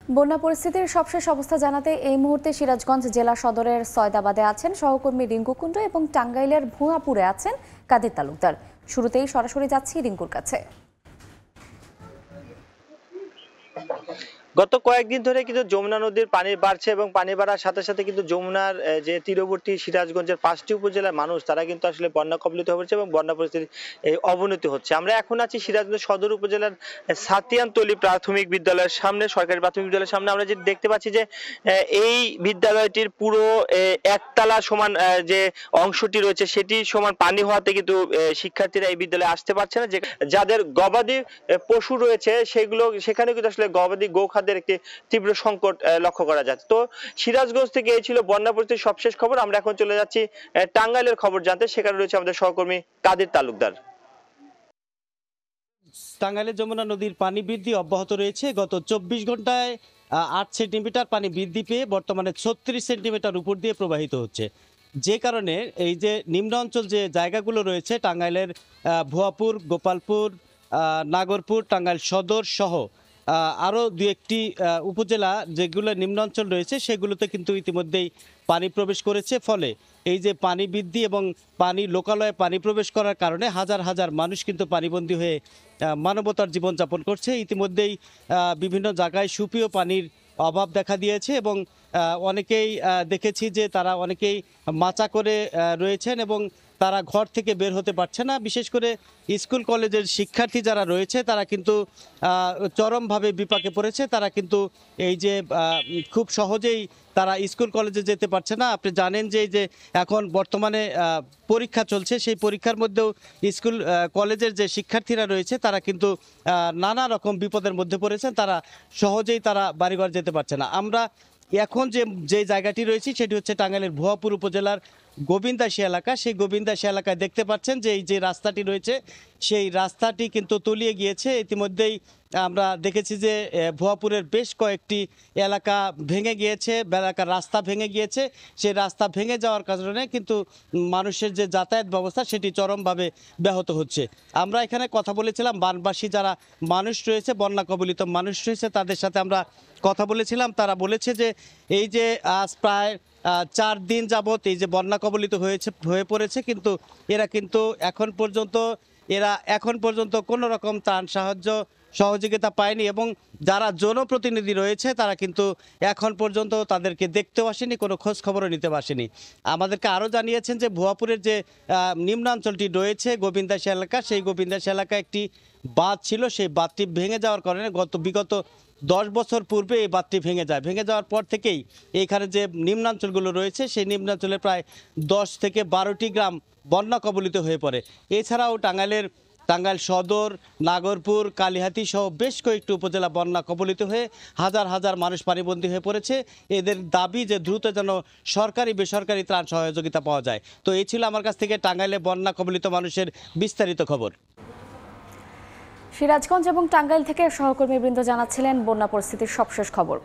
বন্যা পরিস্থিতির সবশেষ অবস্থা জানাতে এই মুহূর্তে সিরাজগঞ্জ জেলা সদরের সয়দাবাদে আছেন সহকর্মী রিঙ্কু কুণ্ডু এবং টাঙ্গাইলের ভুঁয়াপুরে আছেন কাদের তালুকদার। শুরুতেই সরাসরি যাচ্ছি রিঙ্কুর কাছে। গত কয়েকদিন ধরে কিন্তু যমুনা নদীর পানি বাড়ছে এবং পানি বাড়ার সাথে সাথে কিন্তু যমুনার যে তীরবর্তী সিরাজগঞ্জের 5টি উপজেলার মানুষ তারা কিন্তু আসলে বন্যা কবলিত হয়েছে এবং বন্যা পরিস্থিতির অবনতি হচ্ছে। আমরা এখন আছি সিরাজগঞ্জ সদর উপজেলার সাতিয়ানতলী প্রাথমিক বিদ্যালয়ের সামনে, সরকারি প্রাথমিক বিদ্যালয়ের সামনে। আমরা যে দেখতে পাচ্ছি যে এই বিদ্যালয়টির পুরো একতলা সমান যে অংশটি রয়েছে সেটি সমান পানি হওয়াতে কিন্তু শিক্ষার্থীরা এই বিদ্যালয়ে আসতে পারছে না। যে যাদের গবাদি পশু রয়েছে সেখানে কিন্তু আসলে গবাদি গোখাদ্যের একটি তীব্র সংকট লক্ষ্য করা যাচ্ছে। তো সিরাজগঞ্জ থেকে এই ছিল বন্যা পরিস্থিতির সবশেষ খবর। আমরা এখন চলে যাচ্ছি টাঙ্গাইলের খবর জানতে। সেখানে রয়েছে আমাদের সহকর্মী কাদের তালুকদার। টাঙ্গাইলের যমুনা নদীর পানি বৃদ্ধি অব্যাহত রয়েছে। গত 24 ঘন্টায় 8 সেন্টিমিটার পানি বৃদ্ধি পেয়ে বর্তমানে 36 সেন্টিমিটার উপর দিয়ে প্রবাহিত হচ্ছে। যে কারণে এই যে নিম্ন অঞ্চল যে জায়গাগুলো রয়েছে টাঙ্গাইলের ভুয়াপুর, গোপালপুর, নাগরপুর, টাঙ্গাইল সদর সহ আরও দু একটি উপজেলা যেগুলো নিম্নাঞ্চল রয়েছে সেগুলোতে কিন্তু ইতিমধ্যেই পানি প্রবেশ করেছে। ফলে এই যে পানি বৃদ্ধি এবং পানি লোকালয়ে পানি প্রবেশ করার কারণে হাজার হাজার মানুষ কিন্তু পানিবন্দী হয়ে মানবতার জীবনযাপন করছে। ইতিমধ্যেই বিভিন্ন জায়গায় সুপেয় পানির অভাব দেখা দিয়েছে এবং অনেকেই দেখেছি যে তারা অনেকেই মাচা করে রয়েছেন এবং তারা ঘর থেকে বের হতে পারছে না। বিশেষ করে স্কুল কলেজের শিক্ষার্থী যারা রয়েছে তারা কিন্তু চরমভাবে বিপাকে পড়েছে। তারা কিন্তু এই যে খুব সহজেই তারা স্কুল কলেজে যেতে পারছে না। আপনি জানেন যে এই যে এখন বর্তমানে পরীক্ষা চলছে, সেই পরীক্ষার মধ্যেও স্কুল কলেজের যে শিক্ষার্থীরা রয়েছে তারা কিন্তু নানা রকম বিপদের মধ্যে পড়েছেন। তারা সহজেই বাড়িঘর যেতে পারছে না। আমরা এখন যে জায়গাটি রয়েছে সেটি হচ্ছে টাঙ্গাইলের ভুয়াপুর উপজেলার গোবিন্দাসী এলাকা। সেই গোবিন্দাসী এলাকায় দেখতে পাচ্ছেন যে এই যে রাস্তাটি রয়েছে সেই রাস্তাটি কিন্তু তলিয়ে গিয়েছে। ইতিমধ্যেই আমরা দেখেছি যে ভুয়াপুরের বেশ কয়েকটি এলাকা ভেঙে গিয়েছে, এলাকার রাস্তা ভেঙে গিয়েছে। সেই রাস্তা ভেঙে যাওয়ার কারণে কিন্তু মানুষের যে যাতায়াত ব্যবস্থা সেটি চরমভাবে ব্যাহত হচ্ছে। আমরা এখানে কথা বলেছিলাম বানবাসী যারা মানুষ রয়েছে, বন্যা কবলিত মানুষ রয়েছে, তাদের সাথে আমরা কথা বলেছিলাম। তারা বলেছে যে এই যে আজ প্রায় 4 দিন যাবত এই যে বন্যা কবলিত হয়ে পড়েছে, কিন্তু এরা কিন্তু এখন পর্যন্ত কোনো রকম ত্রাণ সহযোগিতা পায়নি এবং যারা জনপ্রতিনিধি রয়েছে তারা কিন্তু এখন পর্যন্ত তাদেরকে দেখতেও আসেনি, কোনো খোঁজ খবরও নিতে আসেনি। আমাদেরকে আরও জানিয়েছেন যে ভুয়াপুরের যে নিম্নাঞ্চলটি রয়েছে গোবিন্দাসী এলাকা, সেই গোবিন্দাসী এলাকায় একটি বাঁধ ছিল, সেই বাঁধটি ভেঙে যাওয়ার কারণে বিগত 10 বছর পূর্বে এই বাঁধটি ভেঙে যায়। ভেঙে যাওয়ার পর থেকেই এইখানে যে নিম্নাঞ্চলগুলো রয়েছে সেই নিম্নাঞ্চলে প্রায় 10 থেকে 12টি গ্রাম বন্যা কবলিত হয়ে পড়ে। এছাড়াও টাঙ্গাইল সদর, নাগরপুর, কালিহাতী সহ বেশ কয়েকটি উপজেলা বন্যা কবলিত হয়ে হাজার হাজার মানুষ পানিবন্দী হয়ে পড়েছে। এদের দাবি যে দ্রুত যেন সরকারি বেসরকারি ত্রাণ সহযোগিতা পাওয়া যায়। তো এই ছিল আমার কাছ থেকে টাঙ্গাইলে বন্যা কবলিত মানুষের বিস্তারিত খবর। সিরাজগঞ্জ এবং টাঙ্গাইল থেকে সহকর্মীবৃন্দ জানাচ্ছিলেন বন্যা পরিস্থিতির সবশেষ খবর।